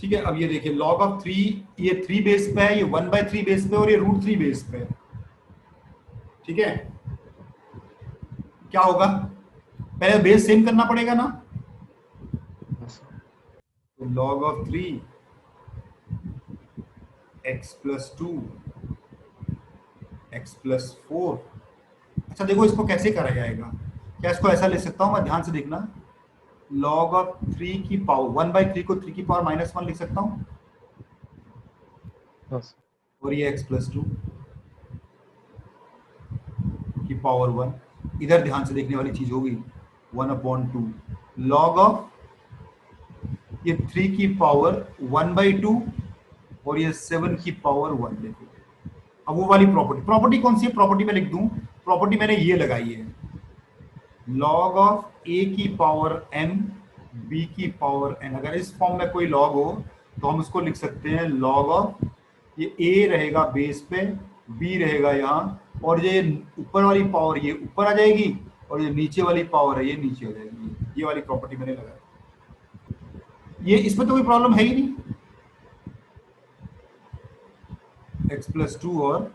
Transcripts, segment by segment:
ठीक है, अब ये देखिए log ऑफ 3, ये 3 बेस पे है, ये 1/3 बेस पे और ये √3 बेस पे है। ठीक है, क्या होगा, पहले बेस सेम करना पड़ेगा ना, तो log ऑफ 3 x + 2 x + 4। अच्छा देखो इसको कैसे करा जाएगा, क्या इसको ऐसा ले सकता हूं मैं, ध्यान से देखना, log ऑफ 3 की पावर 1/3 को 3 की पावर -1 लिख सकता हूं, और ये x + 2 की पावर 1। इधर ध्यान से देखने वाली चीज होगी, 1/2 log ऑफ ये 3 की पावर 1/2 और ये 7 की पावर 1। देखो अब वो वाली प्रॉपर्टी कौन सी है, प्रॉपर्टी में लिख दूं, प्रॉपर्टी मैंने ये लगाई है, log ऑफ a की पावर m b की पावर n। अगर इस फॉर्म में कोई log हो तो हम उसको लिख सकते हैं log ऑफ, ये a रहेगा बेस पे, b रहेगा यहाँ, और ये ऊपर वाली पावर ये ऊपर आ जाएगी, और ये नीचे वाली पावर है ये नीचे आ जाएगी। ये वाली प्रॉपर्टी मैंने लगाई, ये इसमें तो कोई प्रॉब्लम है ही नहीं, x + 2 और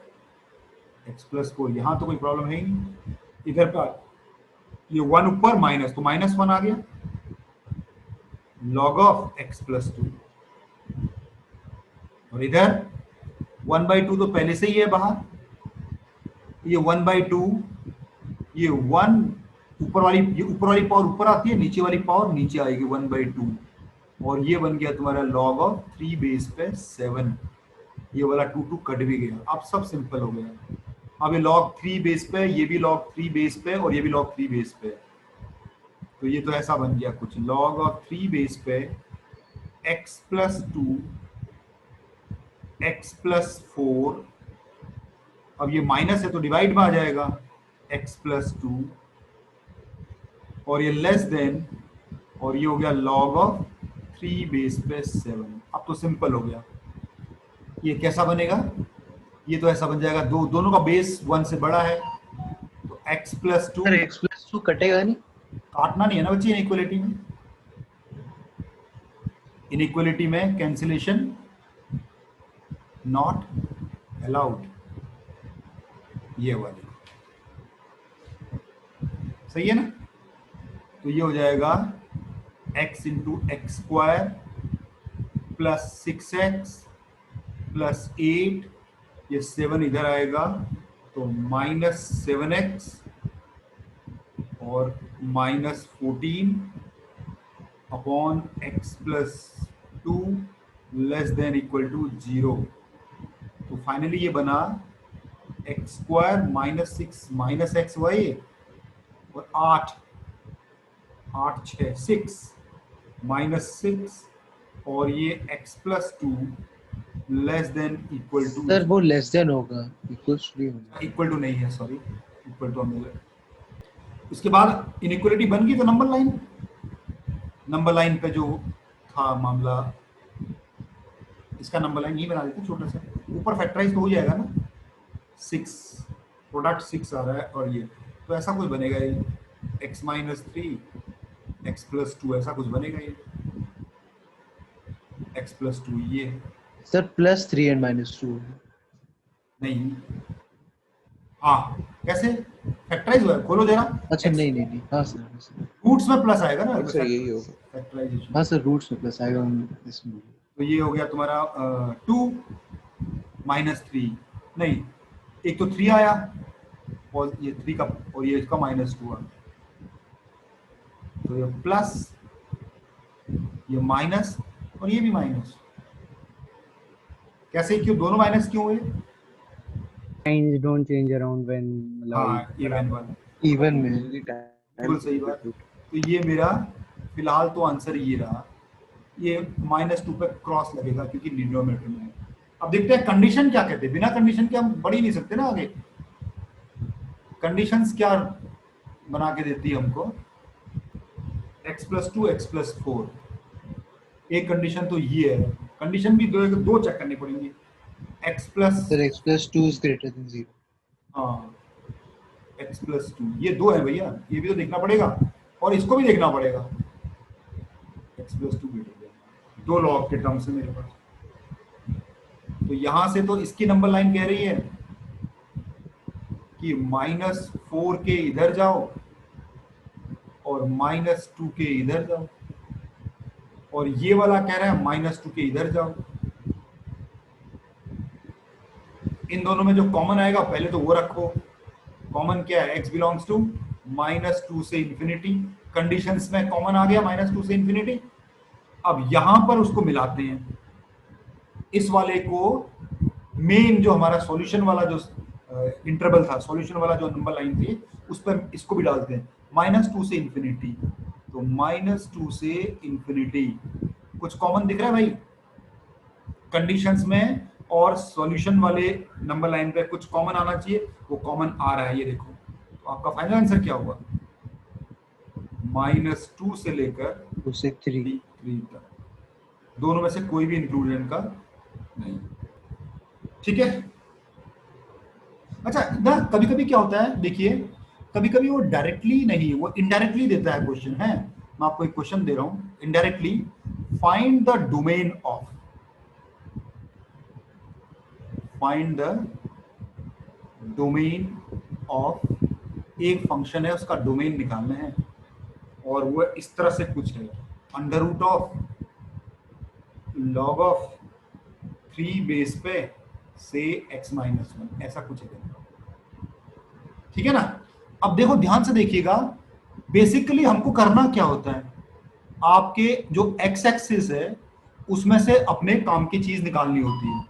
x + 4, यहाँ तो कोई प्रॉब्लम है ही नहीं। इधर का ये 1 ऊपर माइनस, तो -1 आ गया, log ऑफ x + 2, और इधर 1/2 तो पहले से ही है बाहर, ये 1/2, ये 1 ऊपर वाली, ये ऊपर वाली पावर ऊपर आती है, नीचे वाली पावर नीचे आएगी 1/2, और ये बन गया तुम्हारा log ऑफ 3 बेस पे 7। ये वाला 2 कट भी गया, अब सब सिंपल हो गया। अब ये log 3 बेस पे, ये भी log 3 बेस पे, और ये भी log 3 बेस पे, तो ये तो ऐसा बन गया कुछ, log ऑफ 3 बेस पे x + 2 x + 4, अब ये माइनस है तो डिवाइड में आ जाएगा, x + 2, और ये लेस देन, और ये हो गया log ऑफ 3 बेस पे 7। अब तो सिंपल हो गया, ये कैसा बनेगा, ये तो ऐसा बन जाएगा, दोनों का बेस 1 से बड़ा है, तो x + 2, सर x + 2 कटेगा नहीं, काटना नहीं है ना बच्चे, इनइक्वालिटी में, इनइक्वालिटी में कैंसिलेशन नॉट अलाउड, ये वाली सही है ना। तो ये हो जाएगा x × x² + 6x + 8, ये 7 इधर आएगा तो -7x और -14 अपॉन x + 2 <= 0। तो फाइनली ये बना x² - 6 - x वही, और 8 6 6 -6, और ये x + 2 <= सर वो लेस देन होगा, इक्वल्स भी होगा, इक्वल टू नहीं है, सॉरी, इक्वल टू हम। उसके बाद इनइक्वालिटी बन गई, तो नंबर लाइन पे जो था मामला, इसका नंबर लाइन नहीं बना देते छोटा सा, ऊपर फैक्टराइज तो हो जाएगा ना, 6 प्रोडक्ट 6 आ रहा है, और ये तो ऐसा कुछ बनेगा, ये x - 3 x + 2 ऐसा कुछ बनेगा, ये x + 2 ये सर +3 and -2 नहीं, हाँ कैसे फैक्टराइज हुआ है, खोलो जरा, अच्छा x नहीं, हाँ सर रूट्स में प्लस आएगा ना, और सर यही होगा, फैक्टराइजेशन, हाँ सर रूट्स में प्लस आएगा इसमें। तो ये हो गया तुम्हारा 2 - 3, नहीं एक तो 3 आया, और ये 3 का, और ये इसका -2 आ, तो ये प्लस, ये माइनस, और ये भी माइनस, कैसे क्यों दोनों माइनस क्यों हुए, Signs don't change around when हाँ इवन वन, इवन में बिल्कुल सही बात। तो ये मेरा फिलहाल तो आंसर ये रहा, ये -2 पे क्रॉस लगेगा क्योंकि डिनोमिनेटर में है। अब देखते हैं कंडीशन क्या कहते हैं, बिना कंडीशन के हम बढ़ ही नहीं सकते ना आगे, कंडीशंस क्या बना के देती है हमको, x + 2 x + 4, एक कंडीशन तो ये है, कंडीशन भी दो चेक करनी पड़ेंगी, sir x + 2 is greater than 0, हाँ x + 2, ये दो है भैया, ये भी तो देखना पड़ेगा, और इसको भी देखना पड़ेगा, x + 2 ग्रेटर देन, दो लॉग के टर्म्स है मेरे पास। तो यहां से तो इसकी नंबर लाइन कह रही है कि -4 के इधर जाओ और -2 के इधर जाओ, और ये वाला कह रहा है -2 के इधर जाओ। इन दोनों में जो कॉमन आएगा पहले तो वो रखो। कॉमन क्या है? x बिलोंग्स टू -2 से इंफिनिटी। कंडीशंस में कॉमन आ गया -2 से इंफिनिटी। अब यहां पर उसको मिलाते हैं, इस वाले को मेन जो हमारा सॉल्यूशन वाला जो इंटरवल था, सॉल्यूशन वाला जो नंबर लाइन थी, उस पर इसको भी डालते हैं -2 से इंफिनिटी। तो -2 से इंफिनिटी कुछ कॉमन दिख रहा है भाई कंडीशंस में, और सॉल्यूशन वाले नंबर लाइन पे कुछ कॉमन आना चाहिए, वो कॉमन आ रहा है, ये देखो। तो आपका फाइनल आंसर क्या हुआ? -2 से लेकर 2 से 3 3 तक, दोनों में से कोई भी इंक्लूजन का नहीं। ठीक है। अच्छा ना, कभी कभी क्या होता है देखिए, कभी कभी वो डायरेक्टली नहीं, वो इनडायरेक्टली देता है क्वेश्चन है। मैं आपको एक क्वेश्चन दे रहा हूं indirectly, find the domain of, find the domain of, एक फंक्शन है उसका डोमेन निकालना है, और वो इस तरह से कुछ है, under root of log of 3 base पे से x-1, ऐसा कुछ है। ठीक है ना। अब देखो ध्यान से देखिएगा, बेसिकली हमको करना क्या होता है, आपके जो x एक्सिस है उसमें से अपने काम की चीज निकालनी होती है।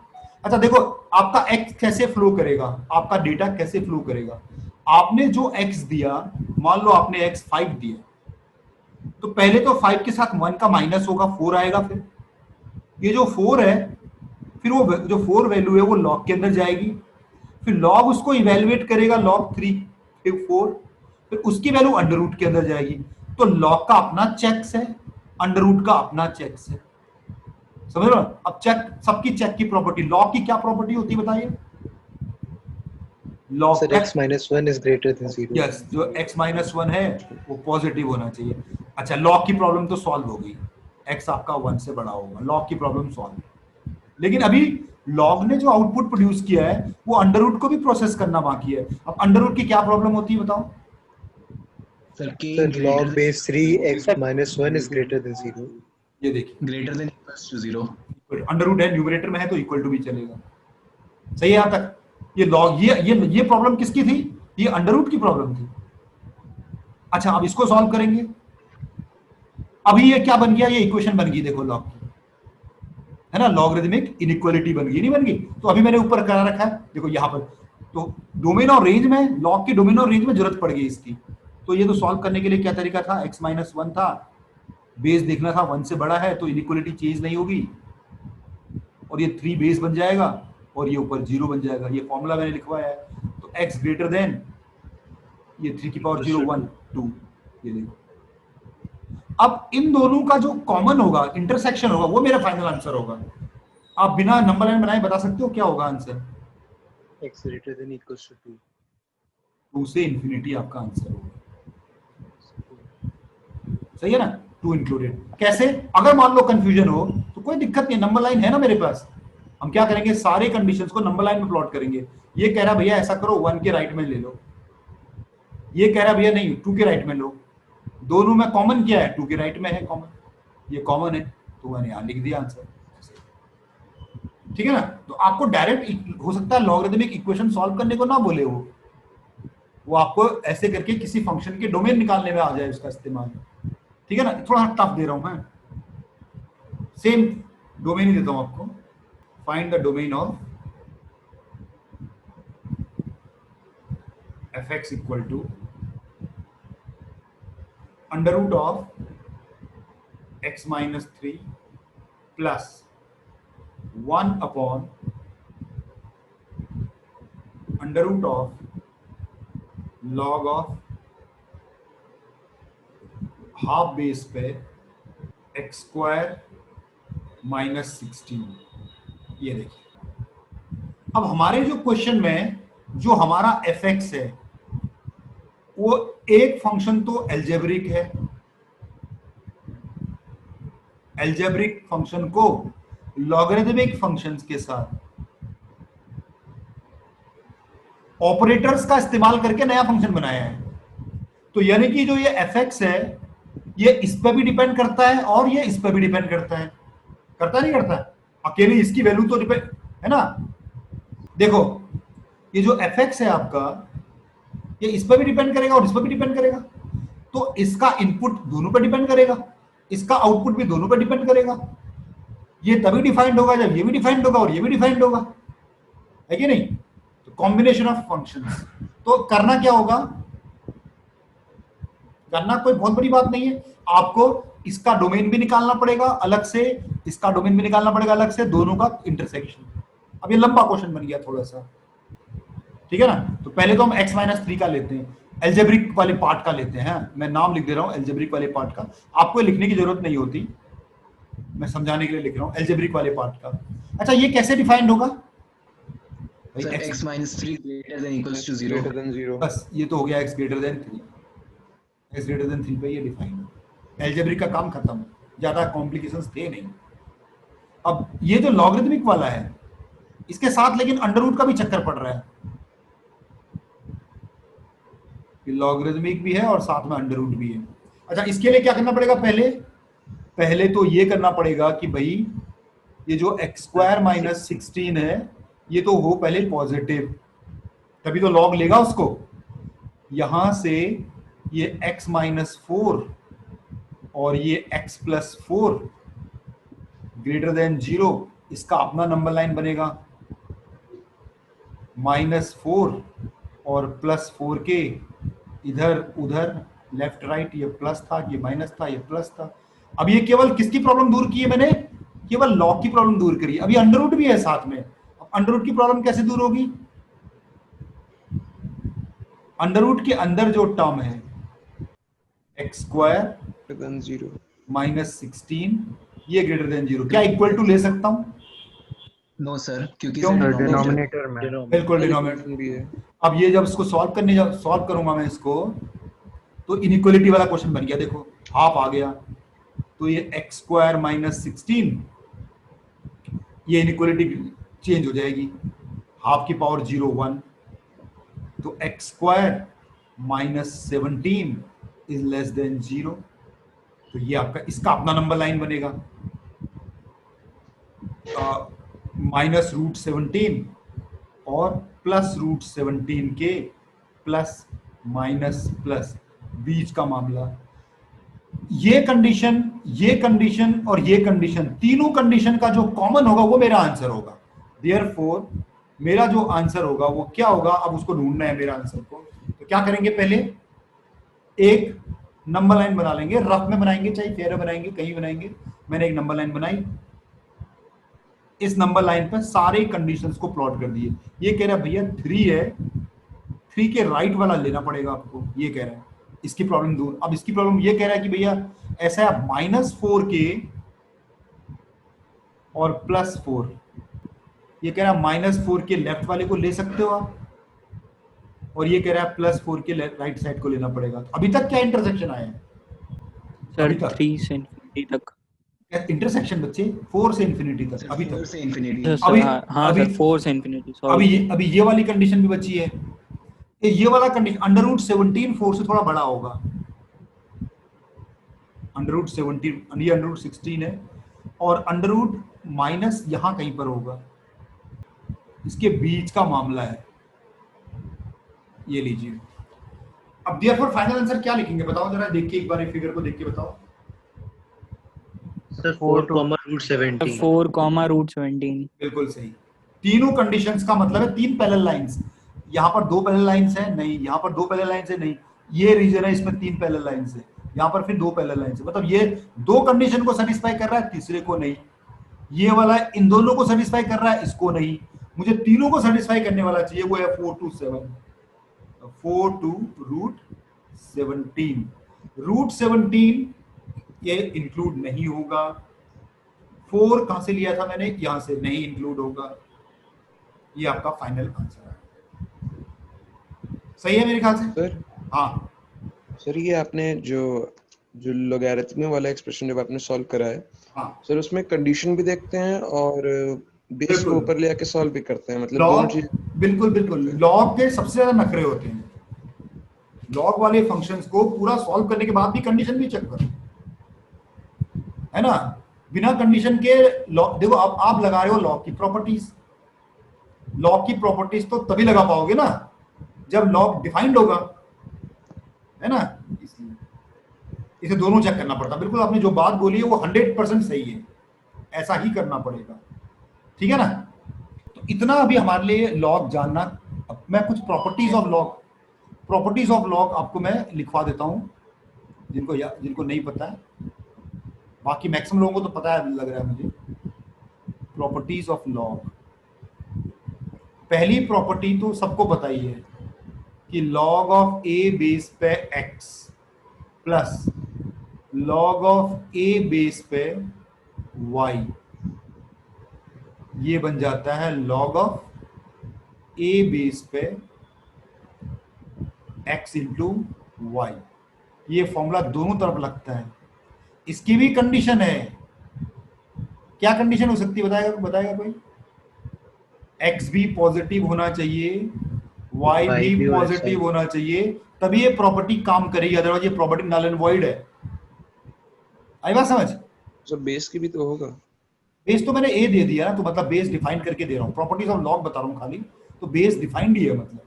अच्छा देखो, आपका x कैसे फ्लो करेगा, आपका डेटा कैसे फ्लो करेगा। आपने जो x दिया, मान लो आपने x 5 दिया, तो पहले तो 5 के साथ 1 का माइनस होगा, 4 आएगा। फिर ये जो 4 है, फिर वो जो 4 वैल्यू है वो लॉग के अंदर जाएगी, फिर लॉग उसको इवेलुएट करेगा, लॉग 3 फिर 4, फिर उसकी वैल्यू अंडर रूट के अंदर जाएगी। तो लॉग का अपना चेक्स है, अंडर रूट का अपना चेक्स है, समझ लो। अब चेक, सबकी चेक की प्रॉपर्टी, लॉग की क्या प्रॉपर्टी होती है बताइए? Log sir x-1 is greater than 0। Yes, जो x-1 है वो पॉजिटिव होना चाहिए। अच्छा, लॉग की प्रॉब्लम तो सॉल्व हो गई, x आपका 1 से बड़ा होगा, लॉग की प्रॉब्लम सॉल्व। लेकिन अभी लॉग ने जो आउटपुट प्रोड्यूस किया है वो अंडर रूट को भी प्रोसेस करना बाकी है। अब अंडर रूट की क्या प्रॉब्लम होती है बताओ? Sir log base 3 x-1 is greater than 0। ये देखिए, greater than equals to 0। Under root है, न्यूमरेटर में है तो इक्वल टू भी चलेगा। सही है यहां तक? ये लॉग, ये प्रॉब्लम किसकी थी? ये अंडर रूट की प्रॉब्लम थी। अच्छा, अब इसको सॉल्व करेंगे। अभी ये क्या बन गया? ये इक्वेशन बन गई, देखो लॉग की, है ना, लॉगरिथमिक इनइक्वालिटी बन गई, नहीं बन गई? तो अभी मैंने ऊपर करा रखा है, देखो यहां पर। तो डोमेन और रेंज में, लॉग की डोमेन और रेंज में जरूरत पड़ गई इसकी। तो ये तो सॉल्व करने के लिए क्या तरीका था? x-1 था, बेस देखना था 1 से बड़ा है तो इनइक्वालिटी चेंज नहीं होगी, और ये 3 बेस बन जाएगा, और ये ऊपर 0 बन जाएगा। ये फॉर्मूला मैंने लिखवाया है। तो x ग्रेटर देन ये 3 की पावर 0 1 2, ये देखो। अब इन दोनों का जो कॉमन होगा, इंटरसेक्शन होगा, वो मेरा फाइनल आंसर होगा। आप बिना नंबर लाइन बनाए बता सकते हो क्या होगा answer? x greater than equals to 2। 2 से इंफिनिटी आपका आंसर होगा। सही है ना, 2 इंक्लूडेड। कैसे? अगर मान लो कंफ्यूजन हो तो कोई दिक्कत नहीं, नंबर लाइन है ना मेरे पास। हम क्या करेंगे, सारे कंडीशंस को नंबर लाइन में प्लॉट करेंगे। ये कह रहा भैया ऐसा करो, 1 के राइट में ले लो, ये कह रहा भैया नहीं 2 के राइट में लो। दोनों में कॉमन क्या है? 2 के राइट में है कॉमन, ये कॉमन है, तो मैंने यहां लिख दिया आंसर। ठीक है ना। तो आपको डायरेक्ट हो सकता है लॉगरिथमिक इक्वेशन सॉल्व करने को ना बोले, वो आपको ऐसे करके किसी फंक्शन के डोमेन निकालने में आ जाए उसका इस्तेमाल। ठीक है ना, थोड़ा टफ दे रहा हूं मैं, सेम डोमेन ही देता हूं आपको। Find the domain of fx equal to under root of x-3 plus 1 upon under root of log of half base पे x² माइनस 16। ये देखिए, अब हमारे जो क्वेश्चन में जो हमारा fx है वो एक फंक्शन तो एल्जेब्रिक है, एल्जेब्रिक फंक्शन को लॉगरिथमिक फंक्शंस के साथ ऑपरेटर्स का इस्तेमाल करके नया फंक्शन बनाया है। तो यानी कि जो ये fx है ये इस पर भी डिपेंड करता है और ये इस पर भी डिपेंड करता है। करता नहीं करता? अकेले इसकी वैल्यू तो डिपेंड है ना। देखो ये जो fx है आपका ये इस पर भी डिपेंड करेगा और इस पर भी डिपेंड करेगा। तो इसका इनपुट दोनों पर डिपेंड करेगा, इसका आउटपुट भी दोनों पर डिपेंड करेगा। ये तभी डिफाइंड होगा जब ये भी डिफाइंड होगा और ये भी डिफाइंड होगा, है कि नहीं? तो कॉम्बिनेशन ऑफ फंक्शंस। तो करना क्या होगा, करना कोई बहुत बड़ी बात नहीं है, आपको इसका डोमेन भी निकालना पड़ेगा अलग से, इसका डोमेन भी निकालना पड़ेगा अलग से, दोनों का इंटरसेक्शन। अब ये लंबा क्वेश्चन बन गया थोड़ा सा, ठीक है ना। तो पहले तो हम x-3 का लेते हैं, एल्जेब्रिक वाले पार्ट का लेते हैं। मैं नाम लिख दे रहा हूं एल्जेब्रिक वाले पार्ट का, आपको लिखने की जरूरत नहीं होती, मैं समझाने के लिए लिख रहा हूं एल्जेब्रिक वाले पार्ट का। अच्छा ये कैसे डिफाइंड होगा? Sir, x-3 greater than equals to 0. Greater than 0. बस ये तो हो गया x greater than 3, x greater than 3 पे ये डिफाइंड, एल्जेब्रिक का काम खत्म, ज्यादा कॉम्प्लिकेशंस थे नहीं। अब ये जो लॉगरिथमिक वाला है इसके साथ लेकिन अंडर रूट का भी चक्कर पड़ रहा है, लॉगरिथमिक भी है और साथ में अंडर रूट भी है। अच्छा इसके लिए क्या करना पड़ेगा, पहले तो ये करना पड़ेगा कि भाई ये जो x² - 16 है ये तो हो पहले पॉजिटिव, तभी तो लॉग लेगा उसको। यहां से ये x - 4 और ये x + 4 ग्रेटर देन 0, इसका अपना नंबर लाइन बनेगा। -4 और +4 के इधर उधर लेफ्ट राइट, ये प्लस था, ये माइनस था, ये प्लस था। अब ये केवल किसकी प्रॉब्लम दूर की है मैंने, केवल लॉग की प्रॉब्लम दूर करी। अभी अंडर रूट भी है साथ में, अब अंडर रूट की प्रॉब्लम कैसे दूर होगी? अंडर रूट के अंदर जो टर्म है x² - 16 ये ग्रेटर देन 0, क्या इक्वल टू ले सकता हूं? No sir, क्योंकि क्यों? sir डिनोमिनेटर में बिल्कुल डिनोमिनेटर भी है। अब ये जब इसको सॉल्व करूंगा मैं इसको, तो इनइक्वालिटी वाला क्वेश्चन बन गया। देखो हाफ आ गया, तो ये x² - 16 ये इनइक्वालिटी चेंज हो जाएगी, हाफ की पावर 0 1, तो x² - 17 इज लेस देन 0। तो ये आपका इसका अपना नंबर लाइन बनेगा, -√17 और +√17 के प्लस माइनस प्लस बीच का मामला। ये कंडीशन और ये कंडीशन, तीनों कंडीशन का जो कॉमन होगा वो मेरा आंसर होगा। देयरफॉर मेरा जो आंसर होगा वो क्या होगा, अब उसको ढूंढना है मेरा आंसर को। तो क्या करेंगे, पहले एक नंबर लाइन बना लेंगे, रफ में बनाएंगे चाहे फेयर बनाएंगे, कहीं बनाएंगे। मैंने एक नंबर लाइन बनाई, इस नंबर लाइन पर सारे कंडीशंस को प्लॉट कर दिए। ये कह रहा है भैया 3 है, 3 के राइट वाला लेना पड़ेगा आपको, ये कह रहा है। इसकी प्रॉब्लम दूर। अब इसकी प्रॉब्लम ये कह रहा है कि भैया ऐसा है, -4 के और +4, ये कह रहा है -4 के लेफ्ट वाले को ले सकते हो आप, और ये कह रहा है +4 के राइट साइड को लेना पड़ेगा। तो अभी तक क्या इंटरसेक्शन आया है सर? 3 से इंफिनिटी तक इंटरसेक्शन बच्चे, 4 से इंफिनिटी तक अभी 4 तक। से infinity. अभी हाँ अभी सर, 4 से इंफिनिटी। सॉरी, अभी ये वाली कंडीशन भी बची है। ये वाला कंडीशन √17 4 से थोड़ा बड़ा होगा, √17 ये √16 है, और अंडर माइनस यहां कहीं पर होगा, इसके बीच का मामला है। ये लीजिए। अब देयरफॉर फाइनल आंसर क्या लिखेंगे बताओ जरा, देख के एक बार फिगर को देख के बताओ। Sir, 4, √17. 4, √17। बिल्कुल सही। तीनों कंडीशंस का मतलब है 3 पैरेलल लाइंस। यहाँ पर 2 पैरेलल लाइंस है नहीं, यहाँ पर 2 पैरेलल लाइंस है नहीं, ये रीजन है इसमें 3 पैरेलल लाइंस है, यहाँ पर फिर 2 पैरेलल लाइंस है। मतलब ये 2 कंडीशन को सेटिस्फाई कर रहा है, तीसरे को नहीं। ये वाला इन दोनों को सेटिस्फाई कर रहा है, इसको नहीं। मुझे तीनों को सेटिस्फाई करने वाला चाहिए, वो है 4 to 7, 4 to √17। √17 ये इंक्लूड नहीं होगा। 4 कहां से लिया था मैंने, यहां से, नहीं इंक्लूड होगा। ये आपका फाइनल आंसर है। सही है मेरे ख्याल से? सर हाँ सर, ये आपने जो लॉगरिथम वाला एक्सप्रेशन जब आपने सॉल्व करा है, हाँ सर उसमें कंडीशन भी देखते हैं और बेस को बिल्कुल। ऊपर ले आके सॉल्व भी करते हैं, मतलब दोनों लॉग, चीज। बिल्कुल बिल्कुल, लॉग के सबसे ज्यादा नखरे होते हैं। लॉग वाले फंक्शंस को पूरा सॉल्व करने के बाद भी कंडीशन भी चेक करो, है ना। बिना कंडीशन के देखो आप लगा रहे हो लॉग की प्रॉपर्टीज। लॉग की प्रॉपर्टीज तो तभी लगा पाओगे ना जब लॉग डिफाइंड होगा, है ना। इसलिए इसे दोनों चेक करना पड़ता। बिल्कुल आपने जो बात बोली है वो 100% सही है, ऐसा ही करना पड़ेगा, ठीक है ना। तो इतना अभी हमारे लिए लॉग जानना। अब मैं कुछ प्रॉपर्टीज ऑफ लॉग आपको मैं लिखवा देता हूं, जिनको नहीं पता है। बाकी मैक्सिमम लोगों को तो पता है लग रहा है मुझे। प्रॉपर्टीज ऑफ लॉग, पहली प्रॉपर्टी तो सबको पता ही है कि लॉग ऑफ ए बेस पे x plus log of A base पे वाई, ये बन जाता है लॉग ऑफ ए बेस पे एक्स इंटू वाई। ये फॉर्मूला दोनों तरफ लगता है। इसकी भी कंडीशन है। क्या कंडीशन हो सकती है बताएगा कोई? एक्स भी पॉजिटिव होना चाहिए, वाई Y भी भी होना पॉजिटिव चाहिए। होना चाहिए, तभी ये प्रॉपर्टी काम करेगी, अदरवाइज ये प्रॉपर्टी नल एंड वॉइड है। आई बात समझ? सर बेस की भी तो होगा। बेस तो मैंने ए दे दिया ना, तो मतलब बेस डिफाइन करके दे रहा हूँ। प्रॉपर्टीज ऑफ लॉग बता रहा हूँ खाली, तो बेस डिफाइंड ही है मतलब,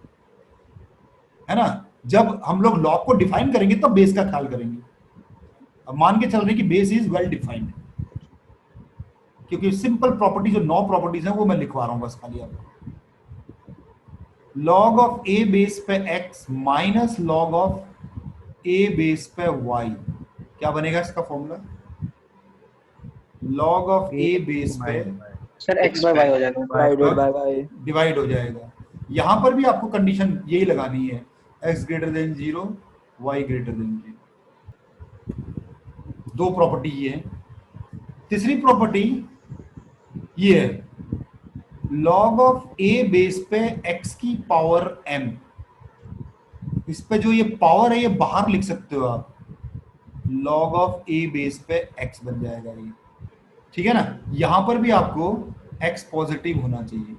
है ना। जब हम लोग लॉग को डिफाइन करेंगे तब बेस का ख्याल करेंगे। अब मान के चल रहे कि बेस इज वेल डिफाइंड, क्योंकि सिंपल प्रॉपर्टी जो 9 प्रॉपर्टीज हैं वो मैं लिखवा रहा हूं बस खाली आपको। लॉग ऑफ ए बेस पे x minus log of A base पे वाई, क्या बनेगा इसका formula? Log of A base पे सर एक्स बाय वाई हो जाएगा। Divided by Y. डिवाइड हो जाएगा। यहां पर भी आपको कंडीशन यही लगानी है, x greater than 0, y greater than 0। 2 property ये है। तीसरी प्रॉपर्टी ये है, लॉग ऑफ a बेस पे x की पावर m। इस पे जो ये पावर है ये बाहर लिख सकते हो आप, लॉग ऑफ a बेस पे x बन जाएगा ये, ठीक है ना। यहां पर भी आपको x पॉजिटिव होना चाहिए।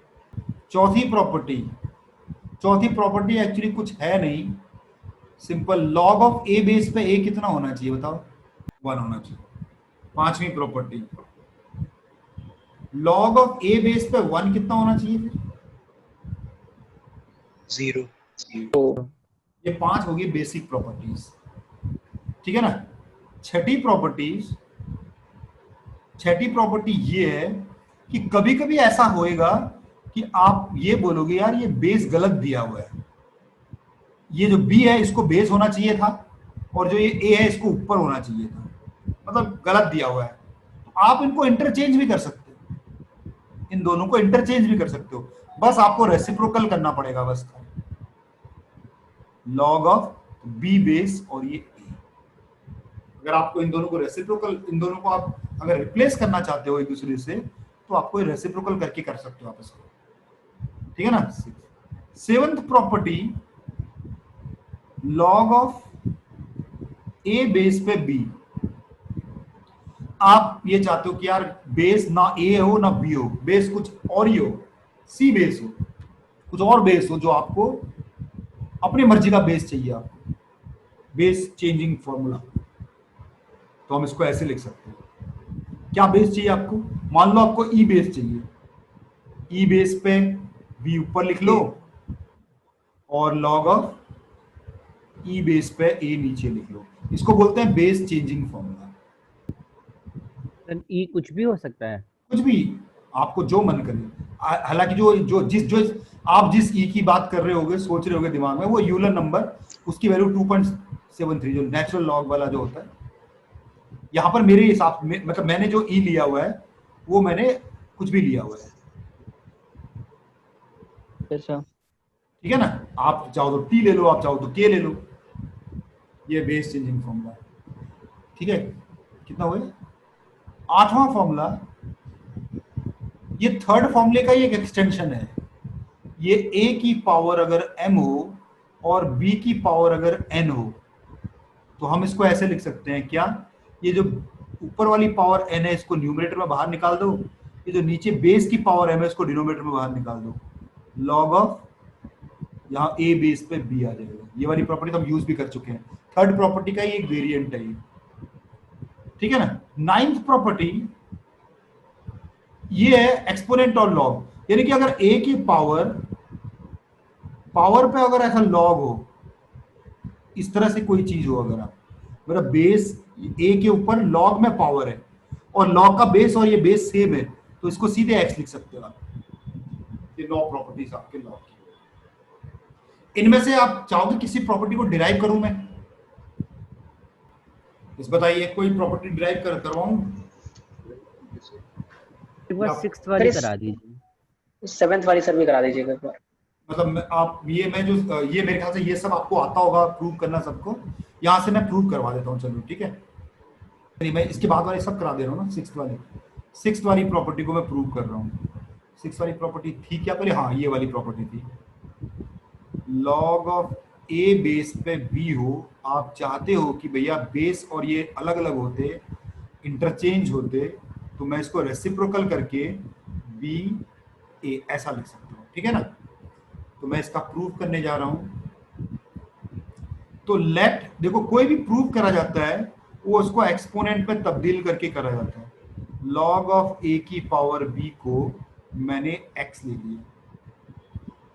चौथी प्रॉपर्टी एक्चुअली कुछ है नहीं, simple log of A base पे a कितना होना चाहिए बताओ? 1 होना चाहिए। पांचवी property, log of A base पे 1 कितना होना चाहिए फिर? 0। ये 5 होगी बेसिक प्रॉपर्टीज, ठीक है ना। छठी प्रॉपर्टी ये है कि कभी कभी ऐसा होएगा कि आप ये बोलोगे यार ये बेस गलत दिया हुआ है, ये जो बी है इसको बेस होना चाहिए था और जो ये ए है इसको ऊपर होना चाहिए था, मतलब गलत दिया हुआ है। तो आप इनको इंटरचेंज भी कर सकते हो, इन दोनों को इंटरचेंज भी कर सकते हो, बस आपको रेसिप्रोकल करना पड़ेगा बस। लॉग ऑफ बी बेस और ये ए, अगर आपको इन दोनों को रेसिप्रोकल, इन दोनों को आप अगर रिप्लेस करना चाहते हो एक दूसरे से तो आपको रेसिप्रोकल करके कर सकते हो आप इसको, ठीक है ना। 7th property, log of A base पे बी। आप ये चाहते हो कि यार बेस ना ए हो ना बी हो, बेस कुछ और ही हो, सी बेस हो, कुछ और बेस हो जो आपको अपनी मर्जी का बेस चाहिए आपको, बेस चेंजिंग फॉर्मूला। तो हम इसको ऐसे लिख सकते हैं, क्या बेस चाहिए आपको? मान लो आपको ई बेस चाहिए, ई बेस पे बी ऊपर लिख लो और log ऑफ ई बेस पे ए नीचे लिख लो। इसको बोलते हैं बेस चेंजिंग फॉर्मूला। ई कुछ भी हो सकता है, कुछ भी आपको जो मन करे। हालांकि जो आप जिस ई की बात कर रहे होगे, सोच रहे होगे दिमाग में, वो यूलर नंबर, उसकी वैल्यू 2.73 जो नेचुरल लॉग वाला जो होता है। यहां पर मेरे हिसाब में मतलब मैंने जो ई लिया हुआ है वो मैंने कुछ भी लिया हुआ है, अच्छा ठीक है ना। आप चाहो तो टी ले लो, आप चाहो तो के ले लो, ये बेस चेंजिंग फॉर्मूला, ठीक है। कितना हुआ? 8वां फॉर्मूला, ये थर्ड फॉर्मूले का ही एक एक्सटेंशन है। ये a की पावर अगर m हो और b की पावर अगर n हो तो हम इसको ऐसे लिख सकते हैं, क्या? ये जो ऊपर वाली पावर n है इसको न्यूमरेटर में बाहर निकाल दो, ये जो नीचे बेस की पावर m है इसको डिनोमिनेटर में बाहर निकाल दो, लॉग ऑफ यहाँ a बेस पे b आ जाएगा। ये वाली प्रॉपर्टी तो हम यूज भी कर चुके हैं, थर्ड प्रॉपर्टी का ही एक वेरिएंट है ये, ठीक है ना। नाइन्थ प्रॉपर्टी ये है एक्सपोनेंट और लॉग, यानी कि अगर a की पावर पे अगर ऐसा लॉग हो, इस तरह से कोई चीज हो, अगर आप मेरा बेस a के ऊपर लॉग में पावर है और लॉग का बेस और ये बेस सेम है, तो इसको सीधे x लिख सकते हो आप। ये 9 प्रॉपर्टीज आपके लॉग की। इनमें से आप चाहोगे किसी प्रॉपर्टी को डिराइव करूं मैं? इस बताइए, कोई प्रॉपर्टी डिराइव करवाऊं? एक बार 6th वाली करा दीजिए। 7th वाली सर भी करा दीजिएगा एक बार। मतलब आप मैं जो ये मेरे ख्याल से ये सब आपको आता होगा प्रूव करना सबको, यहाँ से मैं प्रूव करवा देता हूँ, चलो ठीक है। मैं इसके बाद वाले सब करा दे रहा हूँ ना, 6th वाली प्रॉपर्टी को मैं प्रूव कर रहा हूँ। 6th वाली प्रॉपर्टी थी क्या पहले? हाँ, ये वाली प्रॉपर्टी थी, लॉग ऑफ ए बेस पे बी हो। आप चाहते हो कि भैया बेस और ये अलग अलग होते, इंटरचेंज होते, तो मैं इसको रेसिप्रोकल करके बी ए ऐसा लिख सकता हूँ, ठीक है ना। तो मैं इसका प्रूफ करने जा रहा हूं। तो लेट, देखो कोई भी प्रूव करा जाता है वो उसको एक्सपोनेंट में तब्दील करके करा जाता है। लॉग ऑफ ए की पावर बी को मैंने एक्स ले लिया।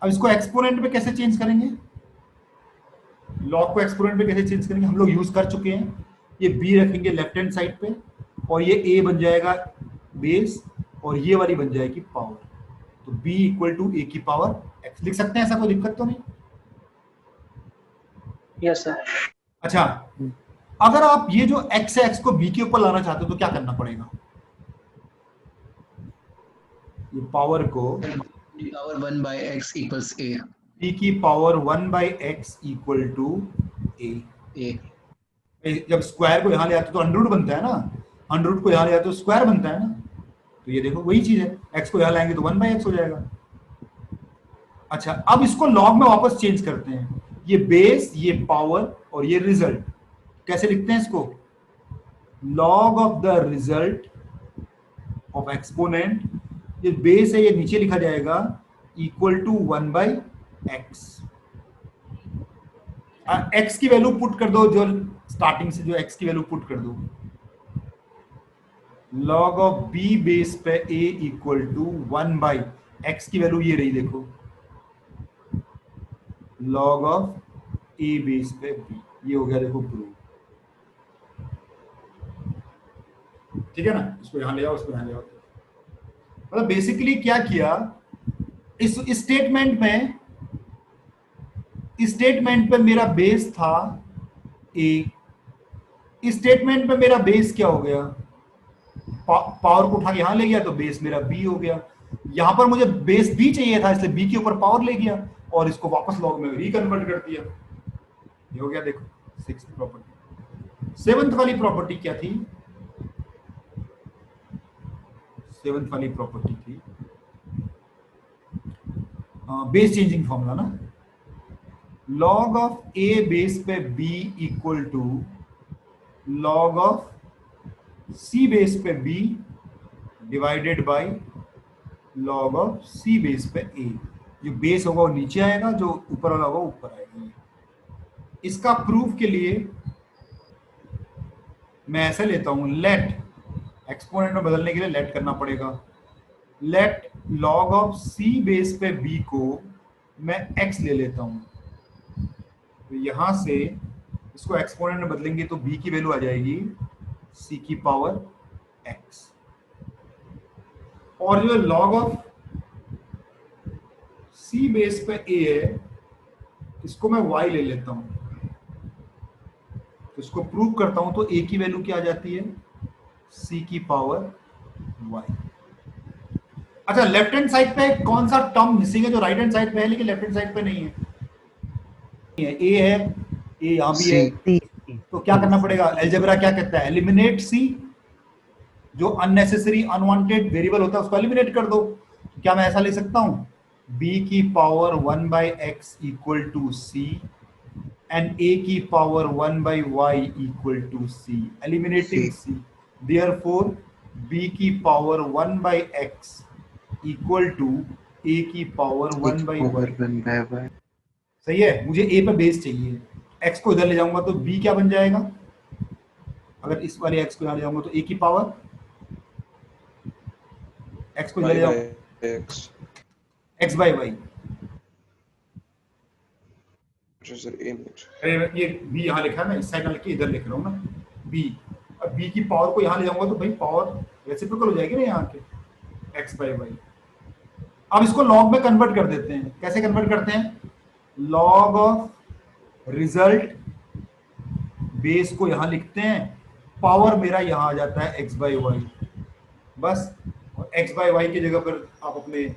अब इसको एक्सपोनेंट में कैसे चेंज करेंगे? लॉग को एक्सपोनेंट में कैसे चेंज करेंगे? हम लोग यूज कर चुके हैं। ये बी रखेंगे लेफ्ट हैंड साइड पे और ये ए बन जाएगा बेस और ये वाली बन जाएगी पावर। तो b इक्वल टू ए की पावर x लिख सकते हैं, ऐसा कोई दिक्कत तो नहीं? Yes sir. अच्छा, अगर आप ये जो x है x को b के ऊपर लाना चाहते हो तो क्या करना पड़ेगा? ये पावर को power 1 by x equals a। b की power 1 by x equal to a। जब स्क्वायर को यहां ले आते तो अंडर रूट बनता है ना, अंडर रूट को यहां ले आते तो स्क्वायर बनता है ना। तो ये देखो वही चीज है, x को यहां लाएंगे तो 1 by x हो जाएगा। अच्छा, अब इसको लॉग में वापस चेंज करते हैं। ये बेस, ये पावर और ये रिजल्ट, कैसे लिखते हैं इसको? Log of the result of exponent, ये बेस है ये नीचे लिखा जाएगा, equal to 1 by x। x की वैल्यू पुट कर दो, जो स्टार्टिंग से जो x की वैल्यू पुट कर दो। लॉग ऑफ b बेस पे a equal to 1 by x की वैल्यू ये रही, देखो लॉग ऑफ a बेस पे b, ये हो गया देखो प्रूव, ठीक है ना। इसको यहां ले आओ, इसको यहां ले आओ। मतलब बेसिकली क्या किया इस स्टेटमेंट पे मेरा बेस था a, इस स्टेटमेंट पे मेरा बेस क्या हो गया? पावर को उठा के यहां ले गया तो बेस मेरा b हो गया। यहां पर मुझे बेस b चाहिए था इसलिए b के ऊपर पावर ले गया और इसको वापस लॉग में रिकन्वर्ट कर दिया। ये हो गया देखो 6th प्रॉपर्टी। 7th वाली प्रॉपर्टी क्या थी? 7th वाली प्रॉपर्टी थी बेस चेंजिंग फॉर्मूला ना, लॉग ऑफ a बेस पे b equal to log of c base पे b divided by log of c base पे a। जो बेस होगा वो नीचे आएगा, जो ऊपर वाला होगा ऊपर आएगा। इसका प्रूफ के लिए मैं ऐसे लेता हूं, लेट, एक्सपोनेंट में बदलने के लिए लेट करना पड़ेगा। Let log of c base पे b को मैं x ले लेता हूं। तो यहां से इसको एक्सपोनेंट में बदलेंगे तो b की वैल्यू आ जाएगी c की पावर x, और जो लॉग ऑफ c बेस पे a है इसको मैं y ले लेता हूं। तो इसको प्रूव करता हूं तो a की वैल्यू क्या आ जाती है? c की पावर y। अच्छा, लेफ्ट हैंड साइड पे कौन सा टर्म मिसिंग है जो राइट हैंड साइड पे है लेकिन लेफ्ट हैंड साइड पे नहीं है? a है, a यहां भी है, तो क्या करना पड़ेगा? अलजेब्रा क्या कहता है? एलिमिनेट c, जो अननेसेसरी अनवांटेड वेरिएबल होता है उसको एलिमिनेट कर दो। तो क्या मैं ऐसा ले सकता हूं? b की power 1 by x equal to c एंड a की power 1 by y equal to c, eliminating c। Therefore b की power 1 by x equal to a की पावर 1 by y। सही है, मुझे a पे बेस चाहिए, x को इधर ले जाऊंगा तो b क्या बन जाएगा, अगर इस वाले x को यहां ले जाऊंगा तो a की पावर, x को इधर ले जाऊंगा x x by y। Sir a में अरे ये b यहाँ लिखा है, मैं इस साइड लिख के इधर लिख रहा हूँ ना b। अब b की पावर को यहाँ ले जाऊंगा तो भाई पावर रेसिप्रोकल हो जाएगी ना यहाँ के, x by y। अब इसको लॉग में कन्वर्ट कर देते हैं। कैसे कन्वर्ट करते हैं, लॉग ऑफ रिजल्ट बेस को यहां लिखते हैं, पावर मेरा यहां आ जाता है x by y बस। और x by y की जगह पर आप अपने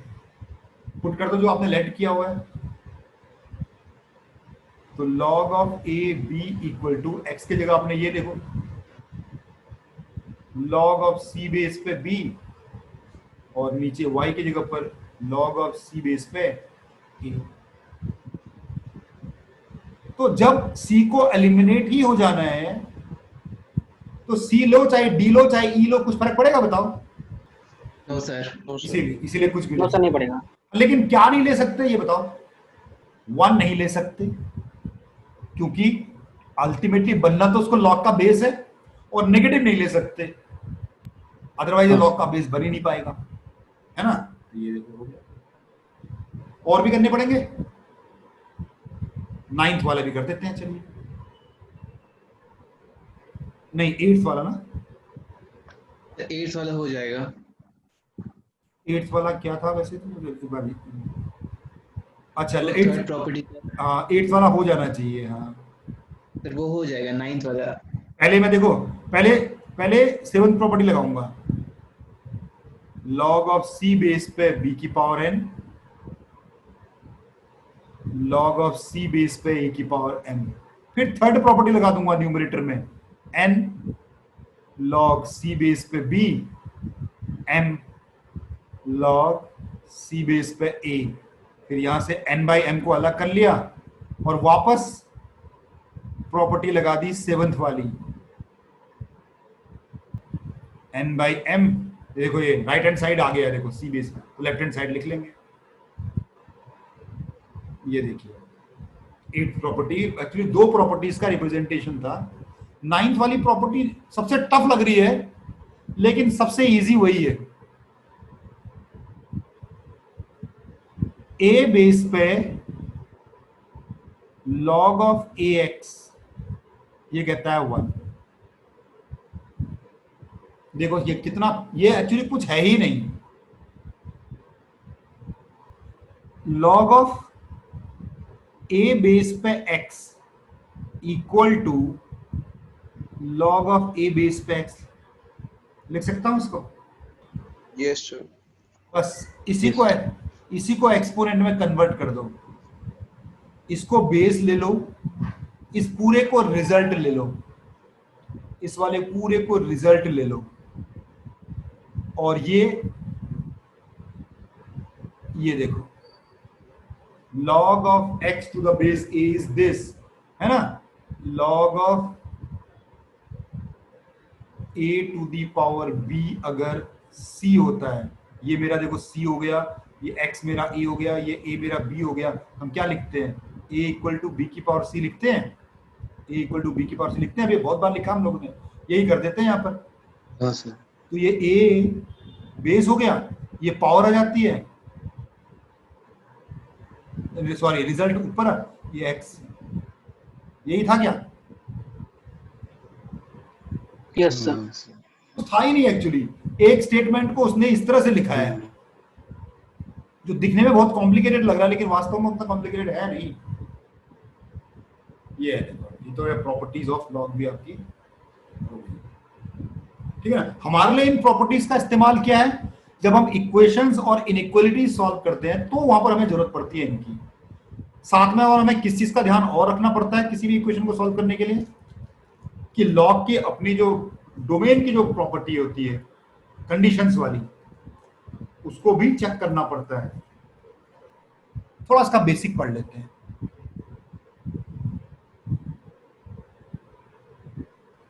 पुट कर दो जो आपने लेट किया हुआ है। तो log of a b equal to x की जगह आपने ये देखो, log ऑफ c बेस पे b, और नीचे y की जगह पर log ऑफ c बेस पे a। तो जब c को एलिमिनेट ही हो जाना है तो c लो चाहे d लो चाहे e लो, कुछ फर्क पड़ेगा बताओ? No sir. इसीलिए कुछ भी नो सर नहीं पड़ेगा। लेकिन क्या नहीं ले सकते ये बताओ? 1 नहीं ले सकते, क्योंकि अल्टीमेटली बनना तो उसको लॉग का बेस है, और नेगेटिव नहीं ले सकते, अदरवाइज लॉग का बेस बन ही नहीं पाएगा, है ना? ये देखो हो गया। और भी करने पड़ेंगे, 9th वाला भी कर देते हैं, चलिए। नहीं 8th वाला ना, 8th वाला हो जाएगा। 8th वाला क्या था वैसे तो मुझे एक बार अच्छा थर्ड 8th प्रॉपर्टी हाँ 8th वाला हो जाना चाहिए। हाँ सर वो हो जाएगा 9th वाला। पहले मैं देखो, पहले 7th प्रॉपर्टी लगाऊंगा, log ऑफ c बेस पे b की power n, log of c base पे a की पावर m। फिर थर्ड प्रॉपर्टी लगा दूंगा न्यूमरेटर में, n log c बेस पे b, m log c base पे a। फिर यहां से n बाई m को अलग कर लिया और वापस प्रॉपर्टी लगा दी 7th वाली, n बाई m। देखो ये राइट हैंड साइड आ गया, देखो c बेस, तो लेफ्ट हैंड साइड लिख लेंगे। ये देखिए 8th प्रॉपर्टी, एक्चुअली 2 प्रॉपर्टीज का रिप्रेजेंटेशन था। 9th वाली प्रॉपर्टी सबसे टफ लग रही है, लेकिन सबसे इजी वही है। a बेस पे log ऑफ ax, ये कहता है 1। देखो ये कितना, ये एक्चुअली कुछ है ही नहीं। log ऑफ a बेस पे x equal to log of a base पे x, लिख सकता हूं इसको? Yes sir. बस इसी को एक्सपोनेंट में कन्वर्ट कर दो, इसको बेस ले लो, इस पूरे को रिजल्ट ले लो, इस वाले पूरे को रिजल्ट ले लो, और ये देखो log of x to the base a is this, है ना? log of a to the power b अगर c होता है, ये मेरा देखो c हो गया, ये x मेरा a हो गया, ये a मेरा b हो गया। हम क्या लिखते हैं, a इक्वल टू b की पावर c लिखते हैं, a इक्वल टू b की पावर c लिखते हैं। अभी बहुत बार लिखा हम लोगों ने, यही कर देते हैं यहाँ पर। हाँ सर। तो ये a बेस हो गया, ये पावर आ जाती है, सॉरी रिजल्ट ऊपर, ये x, यही था क्या? Yes sir. तो था ही नहीं एक्चुअली, एक स्टेटमेंट को उसने इस तरह से लिखा है जो दिखने में बहुत कॉम्प्लिकेटेड लग रहा है, लेकिन वास्तव में उतना कॉम्प्लिकेटेड है नहीं। ये है, ये तो है प्रॉपर्टीज ऑफ लॉग भी आपकी, ठीक है ना? हमारे लिए इन प्रॉपर्टीज का इस्तेमाल क्या है, जब हम इक्वेशंस और इनइक्वालिटी सॉल्व करते हैं तो वहां पर हमें जरूरत पड़ती है इनकी। साथ में और हमें किस चीज का ध्यान और रखना पड़ता है किसी भी इक्वेशन को सॉल्व करने के लिए, कि लॉग की अपनी जो डोमेन की जो प्रॉपर्टी होती है कंडीशंस वाली, उसको भी चेक करना पड़ता है। थोड़ा इसका बेसिक पढ़ लेते हैं।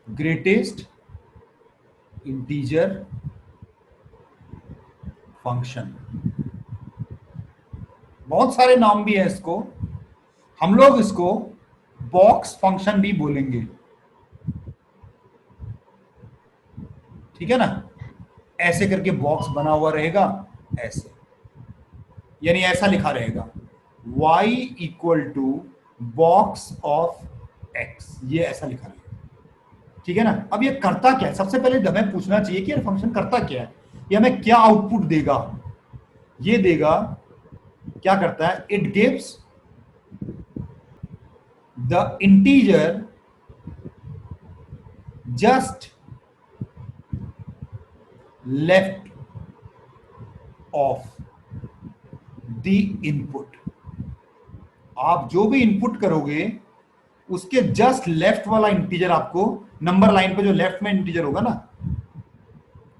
Greatest integer function. बहुत सारे नाम भी है इसको, हम लोग इसको बॉक्स फंक्शन भी बोलेंगे, ठीक है ना। ऐसे करके बॉक्स बना हुआ रहेगा, ऐसे, यानी ऐसा लिखा रहेगा y equal to box of x, ये ऐसा लिखा रहेगा, ठीक है ना। अब ये करता क्या है, सबसे पहले हमें पूछना चाहिए कि ये फंक्शन करता क्या है, ये हमें क्या आउटपुट देगा। ये देगा, क्या करता है, it gives the integer just left of the input. आप जो भी इनपुट करोगे उसके जस्ट लेफ्ट वाला इंटीजर आपको, नंबर लाइन पे जो लेफ्ट में इंटीजर होगा ना,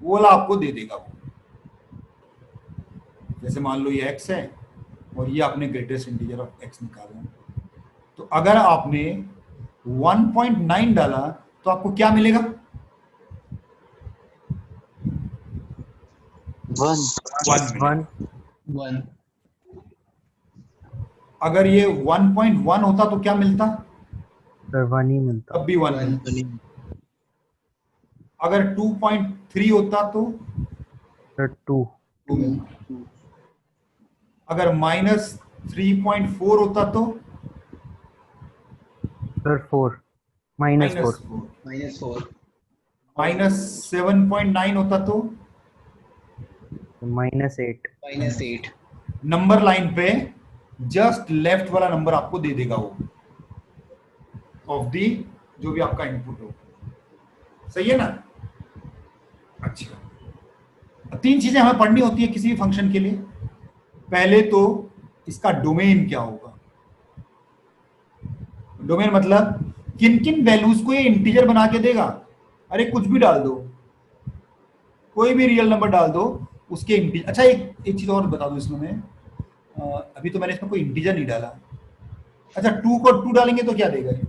वो वाला आपको दे देगा वो। जैसे मान लो ये x है और ये आपने ग्रेटेस्ट इंटीजर ऑफ x निकाला, तो अगर आपने 1.9 डाला तो आपको क्या मिलेगा, 1 1 अगर ये 1.1 होता तो क्या मिलता, सर 1 ही मिलता। तब भी 1। अगर 2.3 होता तो सर 2। 2 मिलता। अगर -3.4 होता तो सर 4 -4। -4 -7.9 होता तो -8। -8 नंबर लाइन पे जस्ट लेफ्ट वाला नंबर आपको दे देगा वो, ऑफ दी जो भी आपका इनपुट हो। सही है ना। अच्छा, 3 चीजें हमें पढ़नी होती है किसी भी फंक्शन के लिए। पहले तो इसका डोमेन क्या होगा, डोमेन मतलब किन किन वैल्यूज को ये इंटीजर बना के देगा। अरे कुछ भी डाल दो, कोई भी रियल नंबर डाल दो उसके इंटीजर। अच्छा, एक चीज और बता दो इसमें मैं, अभी तो मैंने इसमें कोई इंटीजर नहीं डाला। अच्छा, 2 को 2 डालेंगे तो क्या देगा ये?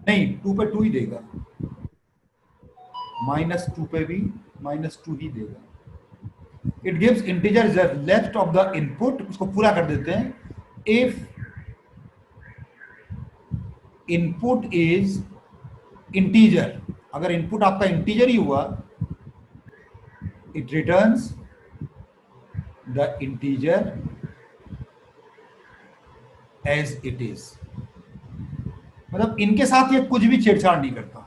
नहीं, 2 पे 2 ही देगा, -2 पे भी -2 ही देगा। It gives integer is left of the input. उसको पूरा कर देते हैं। इफ इनपुट इज इंटीजर, अगर इनपुट आपका इंटीजर ही हुआ, it returns the integer as it is. मतलब इनके साथ ये कुछ भी छेड़छाड़ नहीं करता।